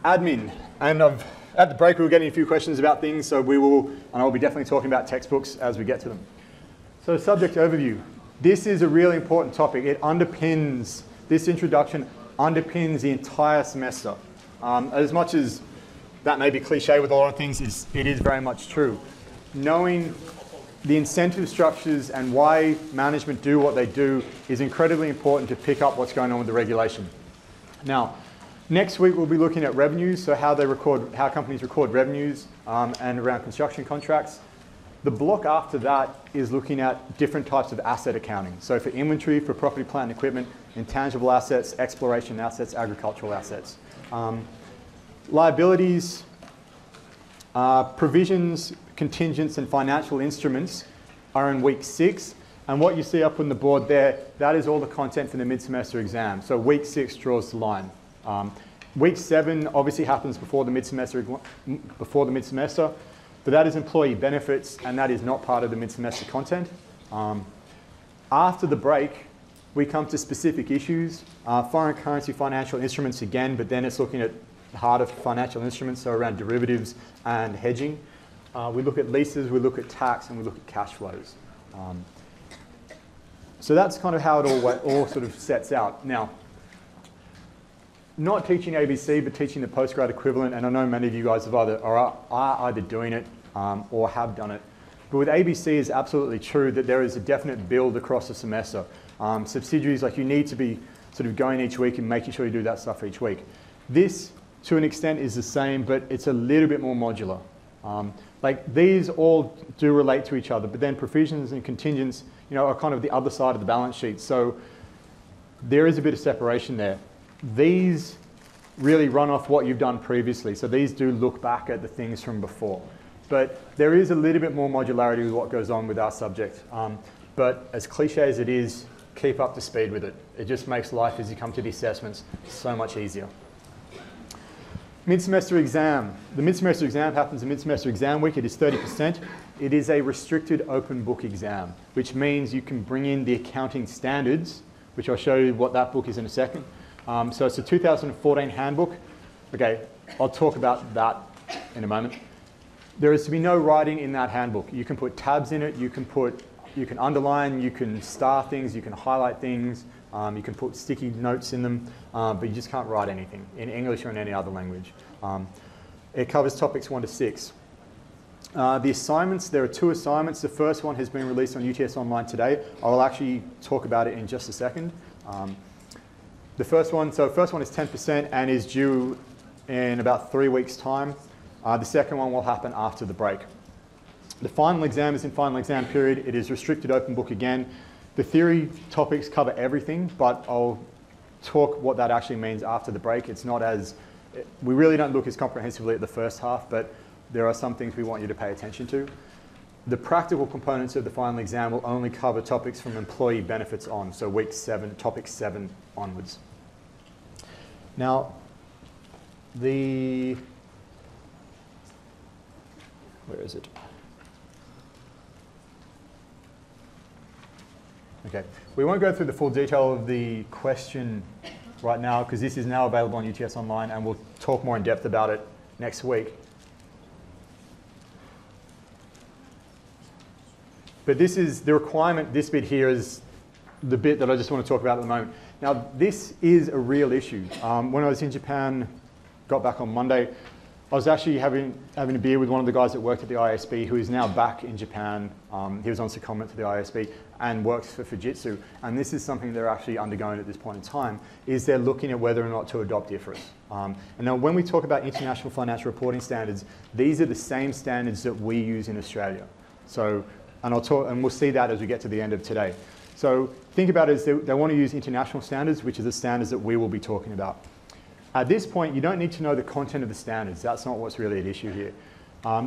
Admin, and at the break we were getting a few questions about things, so I'll be definitely talking about textbooks as we get to them. So subject overview. This is a really important topic. This introduction underpins the entire semester. As much as that may be cliche with a lot of things, it is very much true. Knowing the incentive structures and why management do what they do is incredibly important to pick up what's going on with the regulation. Now, next week we'll be looking at revenues, so how companies record revenues and around construction contracts. The block after that is looking at different types of asset accounting. So for inventory, for property, plant and equipment, intangible assets, exploration assets, agricultural assets. Liabilities, provisions, contingents and financial instruments are in week 6. And what you see up on the board there, that is all the content for the mid-semester exam. So week 6 draws the line. Week 7 obviously happens before the mid-semester, but that is employee benefits and that is not part of the mid-semester content. After the break, we come to specific issues. Foreign currency financial instruments again, but then it's looking at the heart of financial instruments, so around derivatives and hedging. We look at leases, we look at tax, and we look at cash flows. So that's kind of how it all sort of sets out. Now, not teaching ABC, but teaching the postgrad equivalent, and I know many of you guys are either doing it or have done it. But with ABC, it's absolutely true that there is a definite build across the semester. Subsidiaries, like you need to be sort of going each week and making sure you do that stuff each week. This, to an extent, is the same, but it's a little bit more modular. Like these all do relate to each other, but then provisions and contingents, are kind of the other side of the balance sheet. So there is a bit of separation there. These really run off what you've done previously. So these do look back at the things from before. But there is a little bit more modularity with what goes on with our subject. But as cliche as it is, keep up to speed with it. It just makes life, as you come to the assessments, so much easier. Mid-semester exam. The mid-semester exam happens in mid-semester exam week. It is 30%. It is a restricted open book exam, which means you can bring in the accounting standards, which I'll show you what that book is in a second. So it's a 2014 handbook. Okay, I'll talk about that in a moment. There is to be no writing in that handbook. You can put tabs in it, you can underline, you can star things, you can highlight things, you can put sticky notes in them, but you just can't write anything in English or in any other language. It covers topics 1 to 6. The assignments, there are 2 assignments. The first one has been released on UTS Online today. I will actually talk about it in just a second. The first one is 10% and is due in about 3 weeks' time. The second one will happen after the break. The final exam is in final exam period. It is restricted open book again. The theory topics cover everything, but I'll talk what that actually means after the break. We really don't look as comprehensively at the first half, but there are some things we want you to pay attention to. The practical components of the final exam will only cover topics from employee benefits on, so week 7, topic 7 onwards. Now, where is it? Okay, we won't go through the full detail of the question right now because this is now available on UTS Online and we'll talk more in depth about it next week. But this is the requirement, this bit here is the bit that I just want to talk about at the moment. Now, this is a real issue. When I was in Japan, got back on Monday, I was actually having a beer with one of the guys that worked at the ISB who is now back in Japan. He was on secondment to the ISB and works for Fujitsu. And this is something they're actually undergoing at this point in time, is they're looking at whether or not to adopt IFRS. And now when we talk about international financial reporting standards, these are the same standards that we use in Australia. So, and we'll see that as we get to the end of today. So think about it as they want to use international standards, which are the standards that we will be talking about. At this point, you don't need to know the content of the standards. That's not what's really at issue here.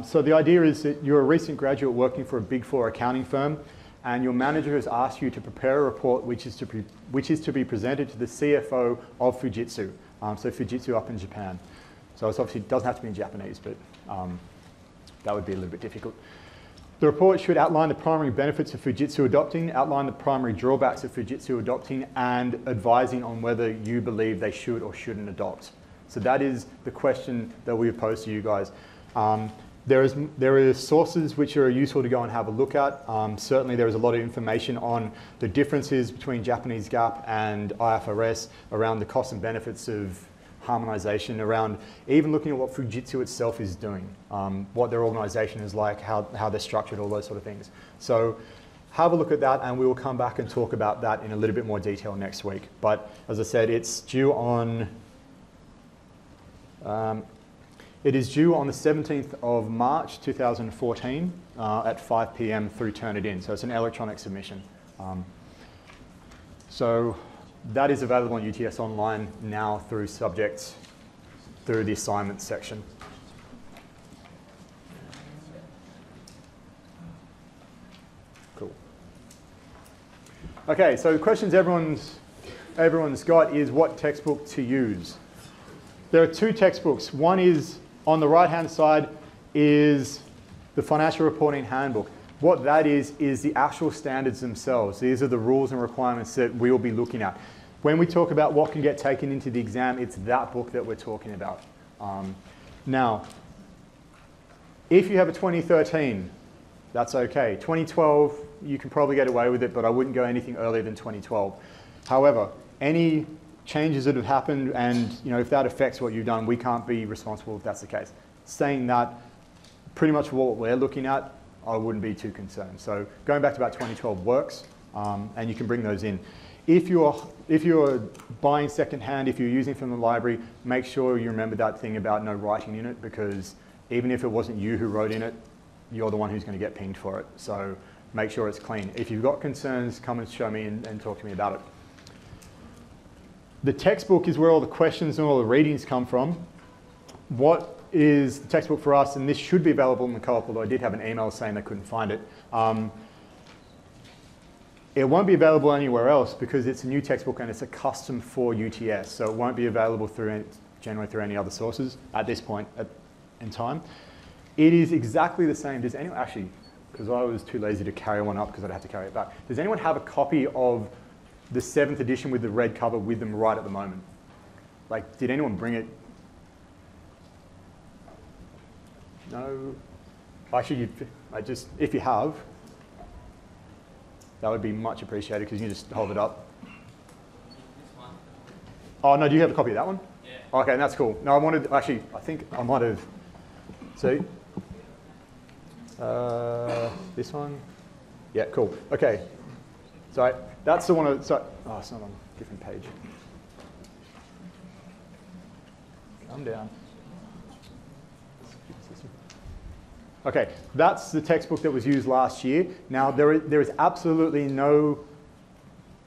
So the idea is that you're a recent graduate working for a Big 4 accounting firm, and your manager has asked you to prepare a report which is to be presented to the CFO of Fujitsu. So Fujitsu up in Japan. So it obviously doesn't have to be in Japanese, but that would be a little bit difficult. The report should outline the primary benefits of Fujitsu adopting, outline the primary drawbacks of Fujitsu adopting, and advising on whether you believe they should or shouldn't adopt. So that is the question that we have posed to you guys. There are sources which are useful to go and have a look at. Certainly there is a lot of information on the differences between Japanese GAAP and IFRS around the costs and benefits of harmonization, around even looking at what Fujitsu itself is doing, what their organization is like, how they're structured, all those sort of things. So have a look at that, and we will come back and talk about that in a little bit more detail next week. But as I said, it's due on it is due on the 17th of March 2014 at 5 p.m. through Turnitin. So it's an electronic submission. So that is available on UTS Online now through subjects, through the assignments section. Cool. Okay, so the questions everyone's got is what textbook to use. There are two textbooks. One is on the right-hand side is the Financial Reporting Handbook. What that is the actual standards themselves. These are the rules and requirements that we will be looking at. When we talk about what can get taken into the exam, it's that book that we're talking about. Now, if you have a 2013, that's okay. 2012, you can probably get away with it, but I wouldn't go anything earlier than 2012. However, any changes that have happened, and if that affects what you've done, we can't be responsible if that's the case. Saying that, pretty much what we're looking at, I wouldn't be too concerned. So going back to about 2012 works, and you can bring those in. If you're buying secondhand, if you're using from the library, make sure you remember that thing about no writing in it, because even if it wasn't you who wrote in it, you're the one who's going to get pinged for it. So make sure it's clean. If you've got concerns, come and show me and talk to me about it. The textbook is where all the questions and all the readings come from. What is the textbook for us? And this should be available in the co-op, although I did have an email saying they couldn't find it. It won't be available anywhere else because it's a new textbook and it's a custom for UTS. So it won't be available generally through any other sources at this point in time. It is exactly the same. Does anyone, actually, because I was too lazy to carry one up because I'd have to carry it back. Does anyone have a copy of the 7th edition with the red cover with them right at the moment? Like, did anyone bring it? No? Actually, if you have, that would be much appreciated because you can just hold it up. This one. Oh, no, do you have a copy of that one? Yeah. Okay, that's cool. No, I think I might have, see? This one? Yeah, cool. Okay. Sorry, that's the one, oh, it's not on a different page. Calm down. Okay, that's the textbook that was used last year. Now, there is absolutely no,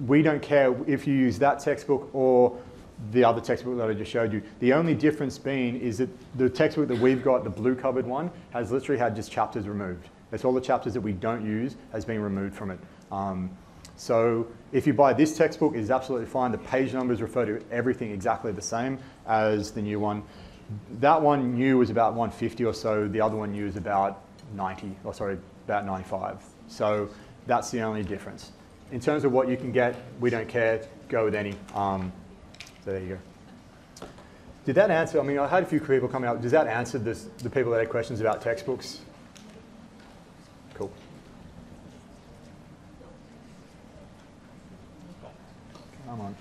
we don't care if you use that textbook or the other textbook that I just showed you. The only difference being is that the textbook that we've got, the blue covered one, has literally had just chapters removed. That's all the chapters that we don't use has been removed from it. So if you buy this textbook, it is absolutely fine. The page numbers refer to everything exactly the same as the new one. That one new was about 150 or so. The other one new is about 90, or sorry, about 95. So that's the only difference. In terms of what you can get, we don't care. Go with any. So there you go. Did that answer? I mean, I had a few people coming up. Does that answer the people that had questions about textbooks? Cool. Come on.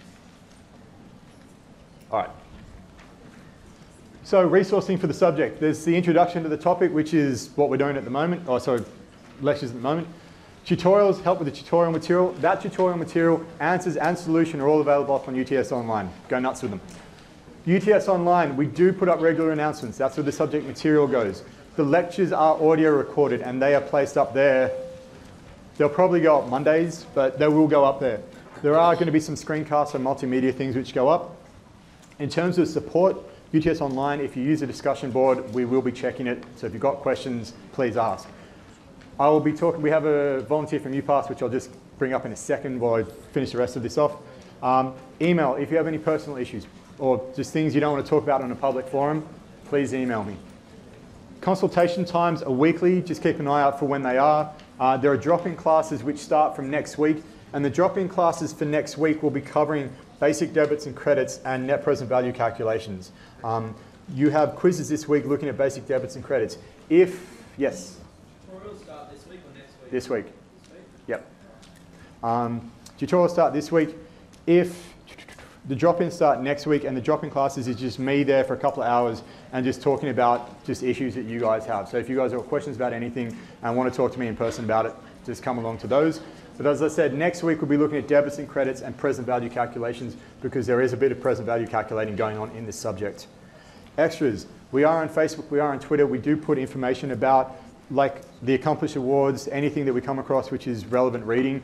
All right. So resourcing for the subject. There's the introduction to the topic, which is what we're doing at the moment. Oh, sorry, lectures at the moment. Tutorials help with the tutorial material. That tutorial material, answers and solution are all available up on UTS Online. Go nuts with them. UTS Online, we do put up regular announcements. That's where the subject material goes. The lectures are audio recorded and they are placed up there. They'll probably go up Mondays, but they will go up there. There are going to be some screencasts and multimedia things which go up. In terms of support, UTS Online, if you use a discussion board, we will be checking it. So if you've got questions, please ask. I will be talking, we have a volunteer from UPass, which I'll just bring up in a second while I finish the rest of this off. Email, if you have any personal issues or just things you don't want to talk about on a public forum, please email me. Consultation times are weekly, just keep an eye out for when they are. There are drop-in classes which start from next week, and the drop-in classes for next week will be covering basic debits and credits, and net present value calculations. You have quizzes this week looking at basic debits and credits. Yes? Tutorials start this week or next week? This week. This week? Yep. Tutorials start this week. If the drop-ins start next week, and the drop-in classes is just me there for a couple of hours and just talking about just issues that you guys have. So if you guys have questions about anything and want to talk to me in person about it, just come along to those. But as I said, next week we'll be looking at debits and credits and present value calculations, because there is a bit of present value calculating going on in this subject. Extras. We are on Facebook, we are on Twitter. We do put information about like the Accomplish Awards, anything that we come across which is relevant reading,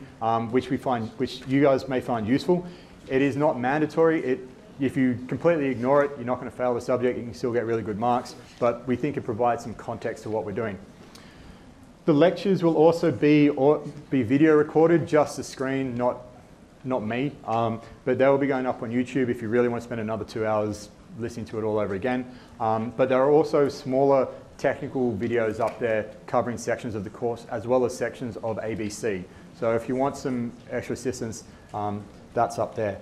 which you guys may find useful. It is not mandatory. If you completely ignore it, you're not going to fail the subject. You can still get really good marks, but we think it provides some context to what we're doing. The lectures will also be video recorded, just the screen, not me. But they will be going up on YouTube if you really want to spend another 2 hours listening to it all over again. But there are also smaller technical videos up there covering sections of the course as well as sections of ABC. So if you want some extra assistance, that's up there.